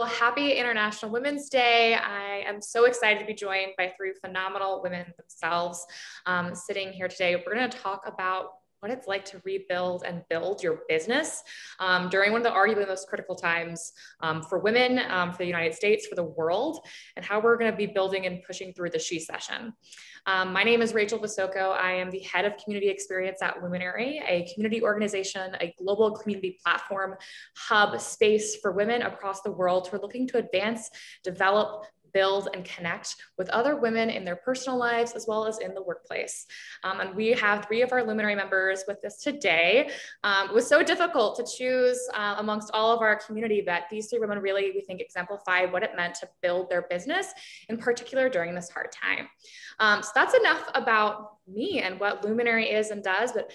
Well, happy International Women's Day. I am so excited to be joined by three phenomenal women themselves sitting here today. We're going to talk about what it's like to rebuild and build your business during one of the arguably most critical times for women, for the United States, for the world, and how we're going to be building and pushing through the Cession. My name is Rachel Basoco. I am the head of community experience at Luminary, a community organization, a global community platform, hub space for women across the world who are looking to advance, develop, build, and connect with other women in their personal lives as well as in the workplace. And we have three of our Luminary members with us today. It was so difficult to choose amongst all of our community that these three women really, we think, exemplified what it meant to build their business, in particular during this hard time. So that's enough about me and what Luminary is and does, but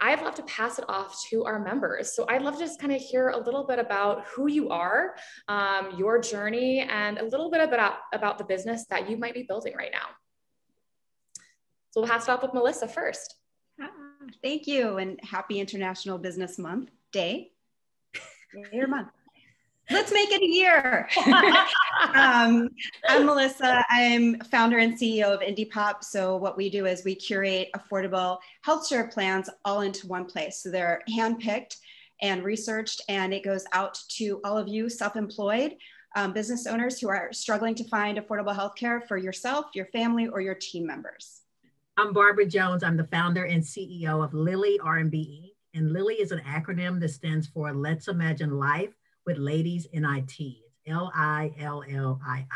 I'd love to pass it off to our members. So I'd love to just kind of hear a little bit about who you are, your journey, and a little bit about the business that you might be building right now. So we'll pass it off with Melissa first. Thank you, and happy International Business Month Day. Your month. Let's make it a year. I'm Melissa. I'm founder and CEO of IndiePop. So what we do is we curate affordable health share plans all into one place. So they're handpicked and researched, and it goes out to all of you self-employed business owners who are struggling to find affordable healthcare for yourself, your family, or your team members. I'm Barbara Jones. I'm the founder and CEO of Lillii R&BE. And Lillii is an acronym that stands for Let's Imagine Life with Ladies in IT. It's Lillii.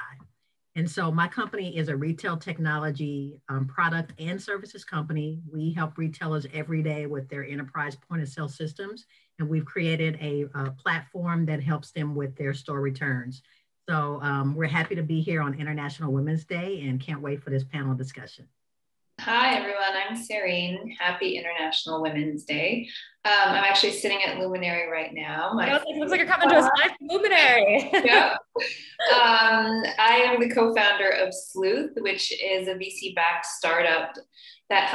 And so my company is a retail technology product and services company. We help retailers every day with their enterprise point of sale systems. And we've created a platform that helps them with their store returns. So we're happy to be here on International Women's Day and can't wait for this panel discussion. Hi, everyone. I'm Serene. Happy International Women's Day. I'm actually sitting at Luminary right now. It looks like you're coming to us live from Luminary. Yeah. I am the co-founder of Sleuth, which is a VC-backed startup that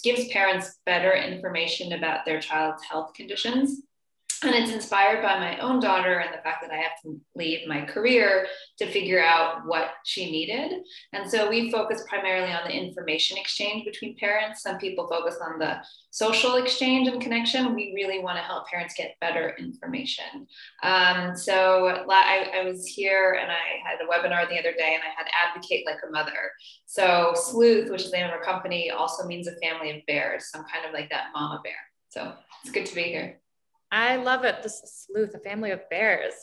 gives parents better information about their child's health conditions. And it's inspired by my own daughter and the fact that I have to leave my career to figure out what she needed. And so we focus primarily on the information exchange between parents. Some people focus on the social exchange and connection. We really want to help parents get better information. So I was here and I had a webinar the other day and I had Advocate Like a Mother. So Sleuth, which is the name of our company, also means a family of bears. So I'm kind of like that mama bear. So it's good to be here. I love it. This is Sleuth, a family of bears.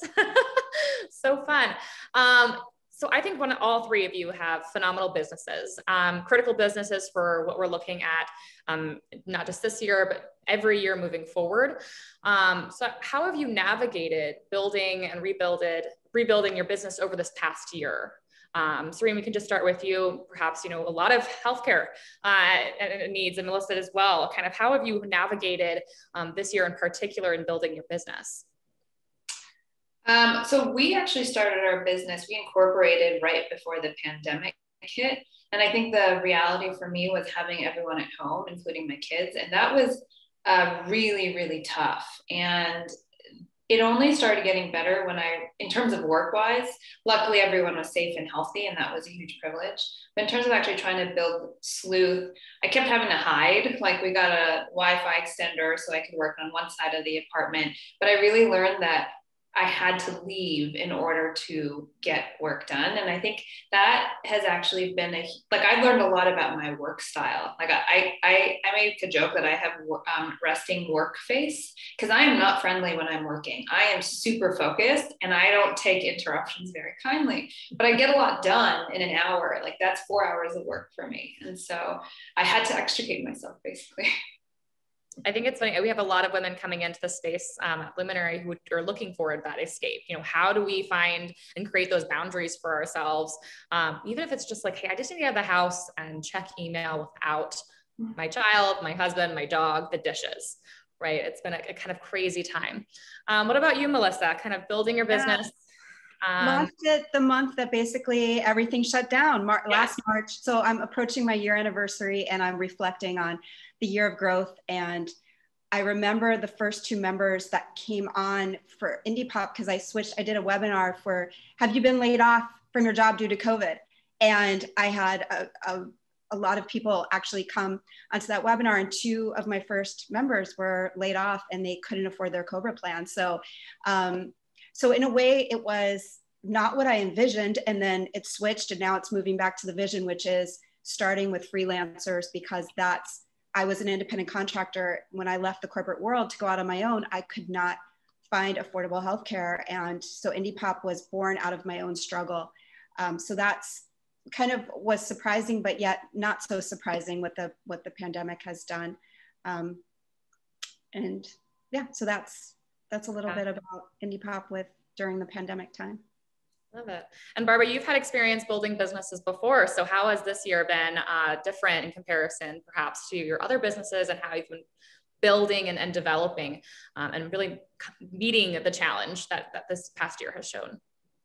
So fun. So I think all three of you have phenomenal businesses, critical businesses for what we're looking at, not just this year, but every year moving forward. So how have you navigated building and rebuilding your business over this past year? Serene, we can just start with you. Perhaps, a lot of healthcare needs, and Melissa as well. Kind of how have you navigated this year in particular in building your business? So we actually started our business, we incorporated right before the pandemic hit. And I think the reality for me was having everyone at home, including my kids. And that was really, really tough. And it only started getting better in terms of work-wise, luckily everyone was safe and healthy, and that was a huge privilege. But in terms of actually trying to build Sleuth, I kept having to hide. Like, we got a Wi-Fi extender so I could work on one side of the apartment. But I really learned that I had to leave in order to get work done. And I think that has actually been I learned a lot about my work style. Like I make a joke that I have resting work face, because I am not friendly when I'm working. I am super focused and I don't take interruptions very kindly, but I get a lot done in an hour. Like, that's 4 hours of work for me. And so I had to extricate myself, basically. I think it's funny. We have a lot of women coming into the space at Luminary who are looking for that escape. How do we find and create those boundaries for ourselves? Even if it's just like, hey, I just need to get out of the house and check email without my child, my husband, my dog, the dishes, right? It's been a kind of crazy time. What about you, Melissa? Kind of building your business? The month that basically everything shut down, last March. So I'm approaching my year anniversary and I'm reflecting on the year of growth and I remember the first 2 members that came on for Indie Pop, because I did a webinar for, have you been laid off from your job due to COVID? And I had a lot of people actually come onto that webinar, and 2 of my first members were laid off and they couldn't afford their COBRA plan. So, so in a way it was not what I envisioned, and then it switched and now it's moving back to the vision, which is starting with freelancers, because I was an independent contractor. When I left the corporate world to go out on my own, I could not find affordable healthcare. And so Indie Pop was born out of my own struggle. So that's kind of was surprising, but yet not so surprising what the pandemic has done. And yeah, so that's a little bit about Indie Pop during the pandemic time. Love it. And Barbara, you've had experience building businesses before. So how has this year been different in comparison perhaps to your other businesses, and how you've been building and developing and really meeting the challenge that this past year has shown?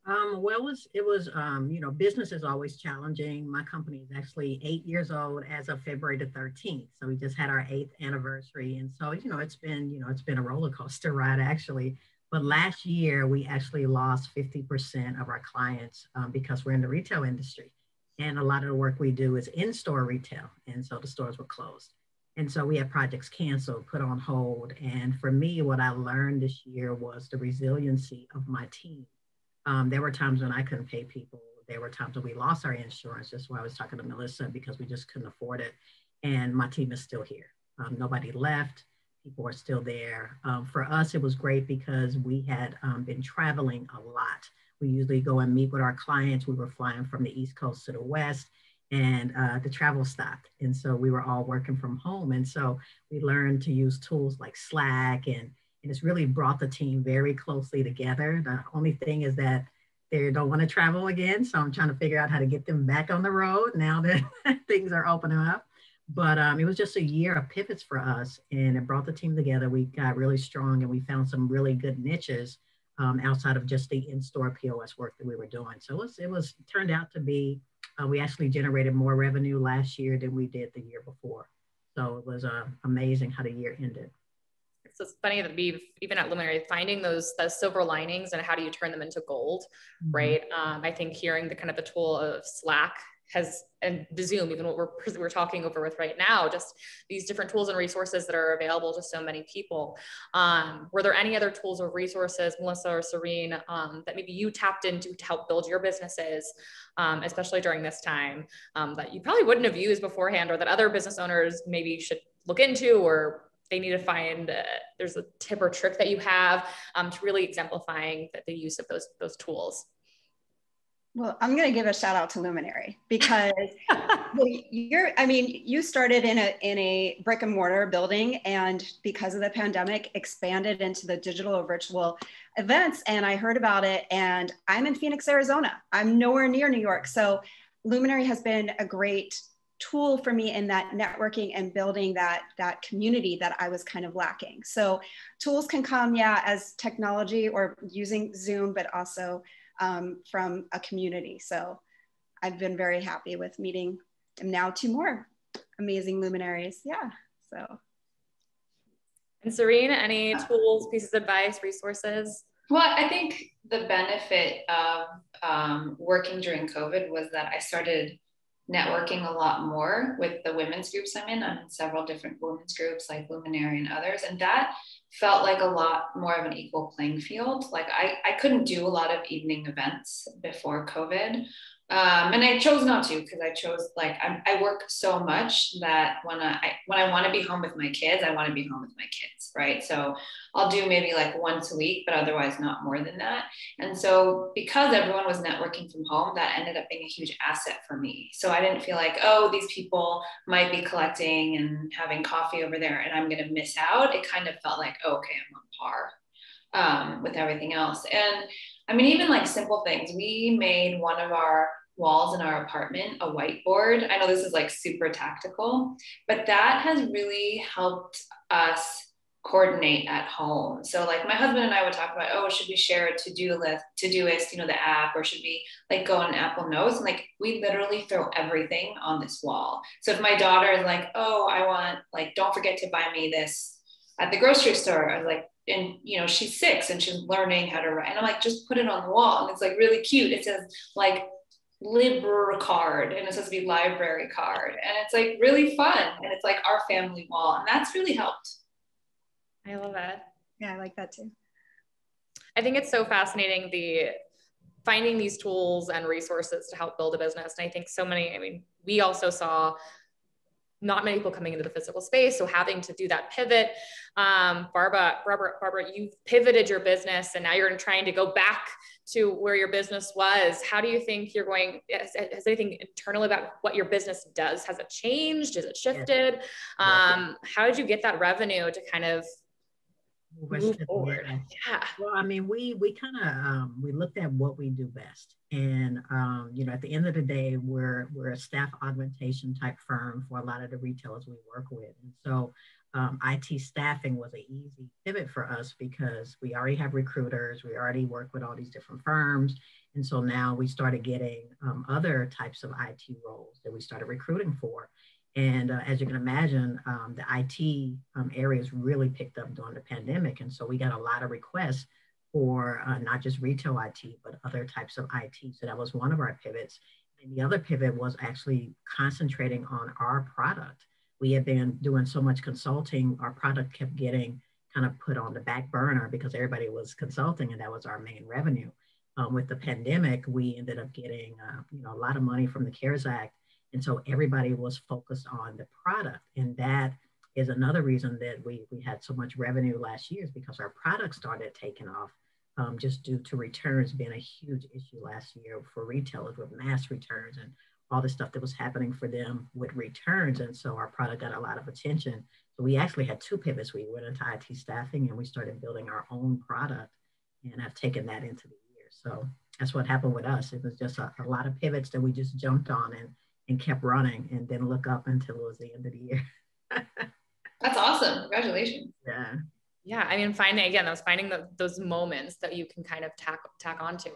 Well, it was you know, business is always challenging. My company is actually 8 years old as of February the 13th. So we just had our 8th anniversary. And so, you know, it's been a roller coaster ride actually. But last year, we actually lost 50% of our clients because we're in the retail industry. And a lot of the work we do is in-store retail. And so the stores were closed. And so we had projects canceled, put on hold. And for me, what I learned this year was the resiliency of my team. There were times when I couldn't pay people. There were times when we lost our insurance. That's why I was talking to Melissa, because we just couldn't afford it. And my team is still here. Nobody left. People are still there. For us, it was great because we had been traveling a lot. We usually go and meet with our clients. We were flying from the East Coast to the West, and the travel stopped. And so we were all working from home. And so we learned to use tools like Slack, and it's really brought the team very closely together. The only thing is that they don't want to travel again. So I'm trying to figure out how to get them back on the road now that things are opening up. But it was just a year of pivots for us, and it brought the team together. We got really strong, and we found some really good niches outside of just the in-store POS work that we were doing. So it turned out to be, we actually generated more revenue last year than we did the year before. So it was amazing how the year ended. So it's funny that we've, even at Luminary, finding those silver linings and how do you turn them into gold, right? I think hearing the kind of the tool of Slack and the Zoom, even what we're talking over with right now, just these different tools and resources that are available to so many people. Were there any other tools or resources, Melissa or Serene, that maybe you tapped into to help build your businesses, especially during this time, that you probably wouldn't have used beforehand, or that other business owners maybe should look into, or they need to find, there's a tip or trick that you have to really exemplifying the use of those tools? Well, I'm going to give a shout out to Luminary, because you started in a brick and mortar building, and because of the pandemic expanded into the digital or virtual events. And I heard about it, and I'm in Phoenix, Arizona. I'm nowhere near New York. So Luminary has been a great tool for me in that networking and building that community that I was kind of lacking. So tools can come, as technology or using Zoom, but also from a community. So I've been very happy with meeting, and now 2 more amazing luminaries. Yeah, so. And Serene, any tools, pieces of advice, resources? Well, I think the benefit of working during COVID was that I started networking a lot more with the women's groups I'm in. I'm in several different women's groups like Luminary and others. And that felt like a lot more of an equal playing field. Like I couldn't do a lot of evening events before COVID. And I chose not to, because I chose, like, I work so much that when I want to be home with my kids, I want to be home with my kids, right? So I'll do maybe like once a week, but otherwise not more than that. And so because everyone was networking from home, that ended up being a huge asset for me. So I didn't feel like, oh, these people might be collecting and having coffee over there and I'm going to miss out. It kind of felt like, oh, okay, I'm on par with everything else. And I mean, even like simple things, we made one of our walls in our apartment a whiteboard. I know this is like super tactical, but that has really helped us coordinate at home. So like my husband and I would talk about, oh, should we share a Todoist, the app, or should we like go on Apple Notes? And like, we literally throw everything on this wall. So if my daughter is like, oh, I want, like, don't forget to buy me this, at the grocery store. I was like, and you know, she's 6 and she's learning how to write. And I'm like, just put it on the wall. And it's like really cute. It says like library card, and it says to be library card. And it's like really fun. And it's like our family wall. And that's really helped. I love that. Yeah, I like that too. I think it's so fascinating, finding these tools and resources to help build a business. And I think so many, I mean, we also saw not many people coming into the physical space. So having to do that pivot, Barbara, you've pivoted your business and now you're trying to go back to where your business was. How do you think you're going, has anything internal about what your business does? Has it changed? Has it shifted? How did you get that revenue to kind of move forward? Yeah. Well, I mean, we kind of we looked at what we do best, and you know, at the end of the day, we're a staff augmentation type firm for a lot of the retailers we work with, and so IT staffing was an easy pivot for us because we already have recruiters, we already work with all these different firms, and so now we started getting other types of IT roles that we started recruiting for. And as you can imagine, the IT areas really picked up during the pandemic. And so we got a lot of requests for not just retail IT, but other types of IT. So that was one of our pivots. And the other pivot was actually concentrating on our product. We had been doing so much consulting, our product kept getting kind of put on the back burner because everybody was consulting and that was our main revenue. With the pandemic, we ended up getting you know, a lot of money from the CARES Act. And so everybody was focused on the product. And that is another reason that we had so much revenue last year, is because our product started taking off just due to returns being a huge issue last year for retailers with mass returns and all the stuff that was happening for them with returns. And so our product got a lot of attention. So we actually had 2 pivots. We went into IT staffing and we started building our own product, and I've taken that into the year. So that's what happened with us. It was just a lot of pivots that we just jumped on and kept running and didn't look up until it was the end of the year. That's awesome. Congratulations. Yeah. Yeah. I mean, finding those moments that you can kind of tack onto.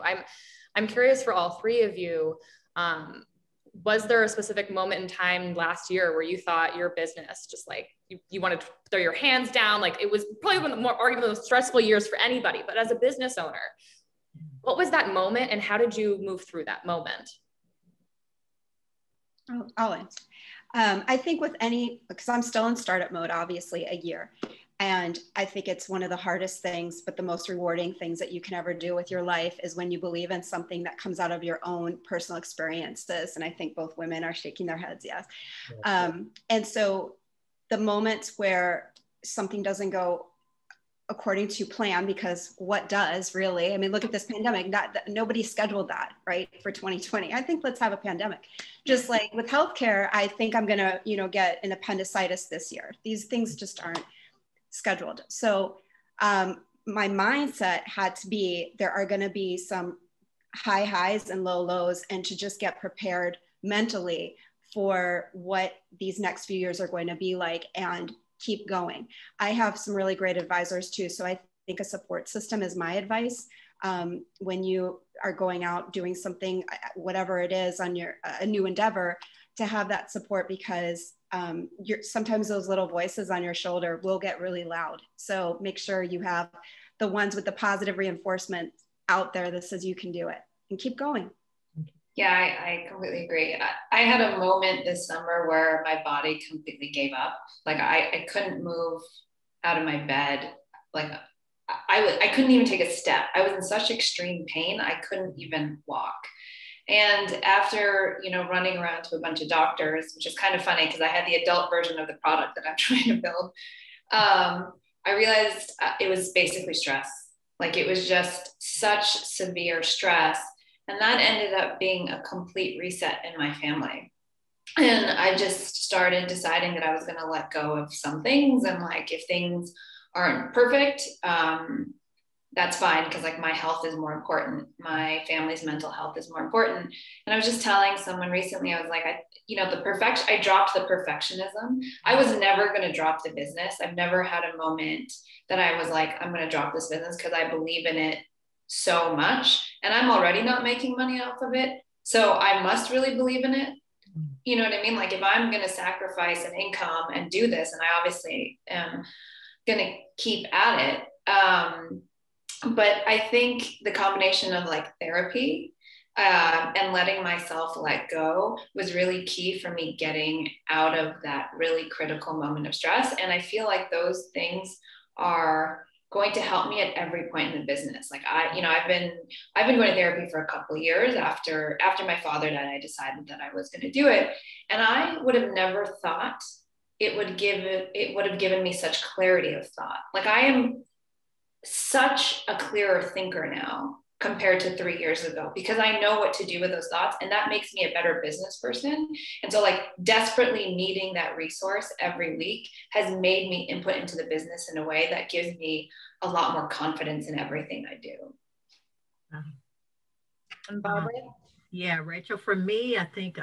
I'm curious for all 3 of you. Was there a specific moment in time last year where you thought your business just like you wanted to throw your hands down? Like it was probably one of the more arguably most stressful years for anybody, but as a business owner, what was that moment and how did you move through that moment? I'll answer. I think with because I'm still in startup mode, obviously a year. And I think it's one of the hardest things, but the most rewarding things that you can ever do with your life is when you believe in something that comes out of your own personal experiences. And I think both women are shaking their heads, yes. And so the moments where something doesn't go according to plan, because what does really, I mean, look at this pandemic, nobody scheduled that, right? For 2020, I think let's have a pandemic. Just like with healthcare, I think I'm gonna, you know, get an appendicitis this year. These things just aren't scheduled. So my mindset had to be, there are gonna be some high highs and low lows, and to just get prepared mentally for what these next few years are going to be like and keep going. I have some really great advisors too. So I think a support system is my advice. When you are going out doing something, whatever it is on your a new endeavor, to have that support, because sometimes those little voices on your shoulder will get really loud. So make sure you have the ones with the positive reinforcement out there that says you can do it, and keep going. Yeah, I completely agree. I had a moment this summer where my body completely gave up. Like I couldn't move out of my bed. Like I couldn't even take a step. I was in such extreme pain. I couldn't even walk. And after, you know, running around to a bunch of doctors, which is kind of funny because I had the adult version of the product that I'm trying to build, I realized it was basically stress. Like it was just such severe stress. And that ended up being a complete reset in my family. And I just started deciding that I was going to let go of some things. And like, if things aren't perfect, that's fine. Cause like my health is more important. My family's mental health is more important. And I was just telling someone recently, I was like, I dropped the perfectionism. I was never going to drop the business. I've never had a moment that I was like, I'm going to drop this business because I believe in it so much, and I'm already not making money off of it, so I must really believe in it. You know what I mean? Like if I'm going to sacrifice an income and do this, and I obviously am going to keep at it. But I think the combination of like therapy and letting myself let go was really key for me getting out of that really critical moment of stress. And I feel like those things are going to help me at every point in the business. Like I've been going to therapy for a couple of years after my father died. I decided that I was going to do it, and I would have never thought it would have given me such clarity of thought. Like I am such a clearer thinker now compared to 3 years ago, because I know what to do with those thoughts, and that makes me a better business person. And so like desperately needing that resource every week has made me input into the business in a way that gives me a lot more confidence in everything I do. And Barbara? Yeah, Rachel, for me, I think,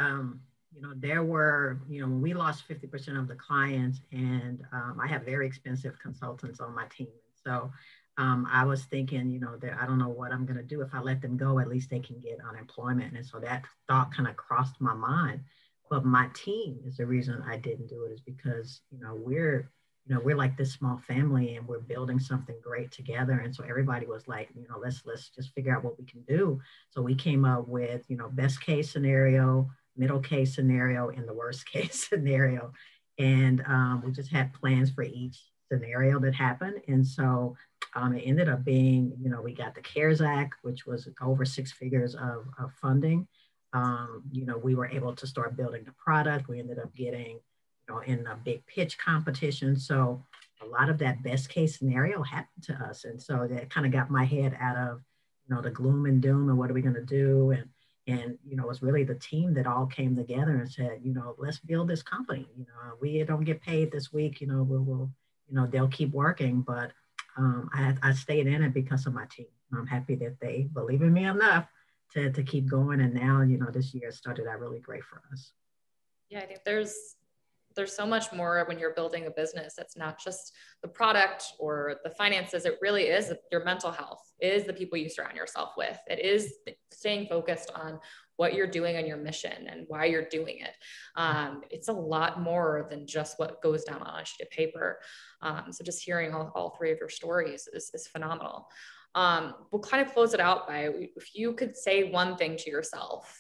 there were, when we lost 50% of the clients, and I have very expensive consultants on my team. So I was thinking, that I don't know what I'm going to do. If I let them go, at least they can get unemployment. And so that thought kind of crossed my mind. But my team is the reason I didn't do it, is because, we're like this small family, and we're building something great together. And so everybody was like, let's just figure out what we can do. So we came up with, best case scenario, middle case scenario, and the worst case scenario. And we just had plans for each scenario that happened. And so it ended up being, we got the CARES Act, which was over 6 figures of funding. We were able to start building the product. We ended up getting, in a big pitch competition. So a lot of that best case scenario happened to us. And so that kind of got my head out of, the gloom and doom and what are we going to do? And it was really the team that all came together and said, let's build this company. We don't get paid this week, we'll they'll keep working, but I stayed in it because of my team. I'm happy that they believe in me enough to keep going. And now, this year started out really great for us. Yeah, I think there's so much more when you're building a business. It's not just the product or the finances. It really is your mental health, it is the people you surround yourself with. It is staying focused on what you're doing on your mission and why you're doing it. It's a lot more than just what goes down on a sheet of paper. So just hearing all 3 of your stories is phenomenal. We'll kind of close it out by, if you could say one thing to yourself,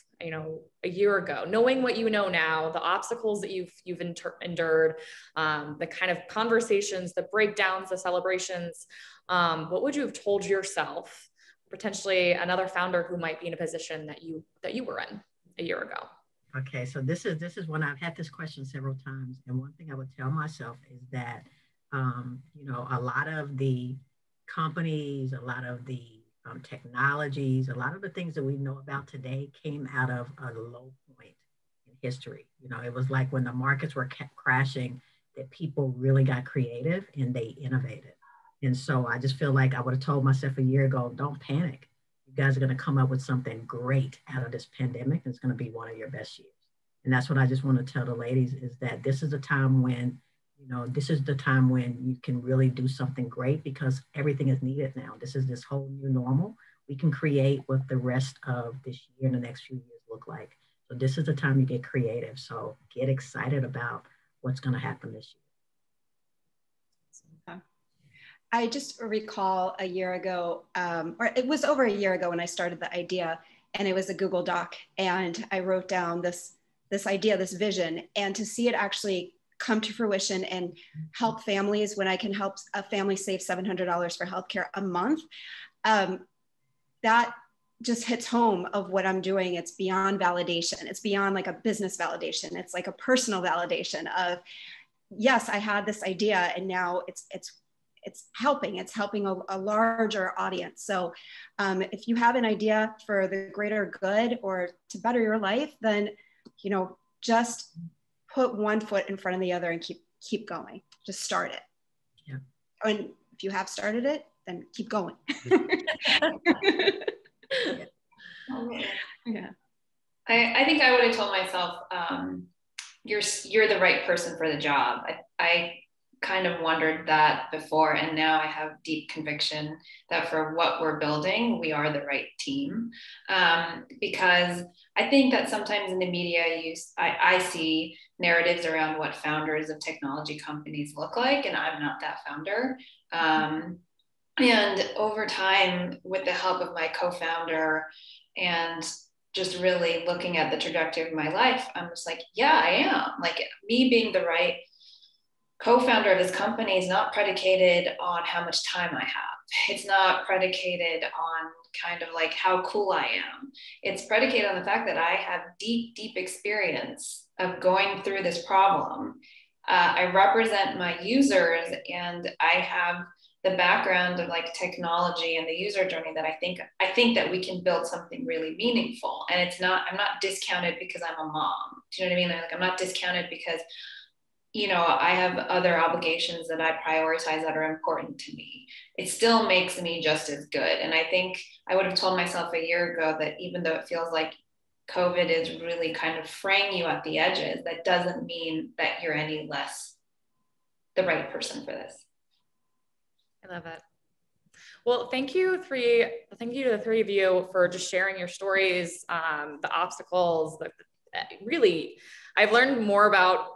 a year ago, knowing what you know now, the obstacles that you've endured, the kind of conversations, the breakdowns, the celebrations, what would you have told yourself, potentially another founder who might be in a position that you were in a year ago? Okay, so this is when I've had this question several times, and one thing I would tell myself is that a lot of the companies, a lot of the technologies, a lot of the things that we know about today came out of a low point in history. It was like when the markets were crashing, that people really got creative and they innovated. And so I just feel like I would have told myself a year ago, don't panic. You guys are going to come up with something great out of this pandemic, and it's going to be one of your best years. And that's what I just want to tell the ladies, is that this is a time when this is the time when you can really do something great, because everything is needed now. This is this whole new normal. We can create what the rest of this year and the next few years look like. So this is the time you get creative. So get excited about what's going to happen this year. I just recall a year ago, or it was over a year ago when I started the idea, and it was a Google Doc. And I wrote down this idea, this vision, and to see it actually come to fruition and help families, when I can help a family save $700 for healthcare a month, that just hits home of what I'm doing. It's beyond validation. It's beyond like a business validation. It's like a personal validation of, yes, I had this idea, and now it's helping a larger audience. So if you have an idea for the greater good or to better your life, then, just put one foot in front of the other and keep going. Just start it. Yeah. And if you have started it, then keep going. Yeah. I think I would have told myself, you're the right person for the job. I kind of wondered that before, and now I have deep conviction that for what we're building, we are the right team. Because I think that sometimes in the media, I see narratives around what founders of technology companies look like, and I'm not that founder. And over time, with the help of my co-founder and just really looking at the trajectory of my life, I'm just like, yeah, I am. Like, me being the right co-founder of this company is not predicated on how much time I have. It's not predicated on kind of like how cool I am. It's predicated on the fact that I have deep, deep experience of going through this problem. I represent my users, and I have the background of like technology and the user journey that I think that we can build something really meaningful. And I'm not discounted because I'm a mom. Do you know what I mean? Like, I'm not discounted because, you know, I have other obligations that I prioritize that are important to me. It still makes me just as good. And I think I would have told myself a year ago that even though it feels like COVID is really kind of fraying you at the edges, that doesn't mean that you're any less the right person for this. I love it. Well, thank you to the three of you for just sharing your stories, the obstacles, really, I've learned more about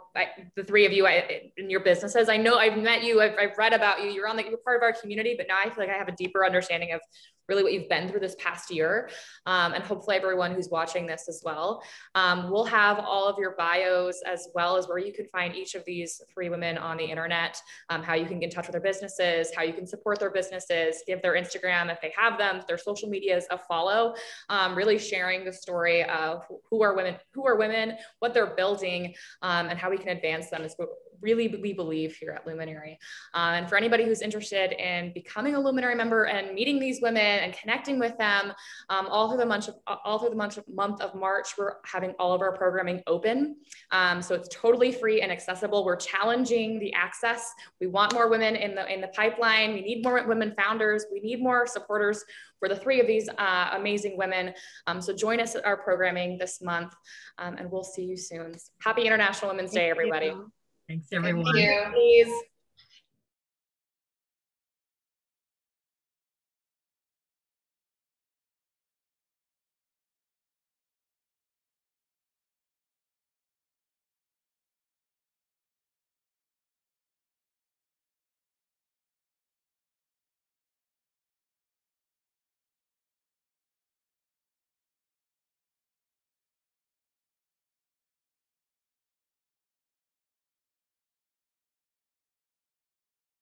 the three of you in your businesses. I know I've met you, I've read about you, you're part of our community, but now I feel like I have a deeper understanding of really what you've been through this past year. And hopefully everyone who's watching this as well. We'll have all of your bios, as well as where you can find each of these three women on the internet, how you can get in touch with their businesses, how you can support their businesses, give their Instagram if they have them, their social medias a follow, really sharing the story of who are women, what they're building, and how we can advance them is what really we believe here at Luminary. And for anybody who's interested in becoming a Luminary member and meeting these women and connecting with them, all through the month of March, we're having all of our programming open. So it's totally free and accessible. We're challenging the access. We want more women in the pipeline. We need more women founders. We need more supporters for the three of these amazing women. So join us at our programming this month, and we'll see you soon. Happy International Women's Day, everybody. Thanks, everyone. Thank you. Please.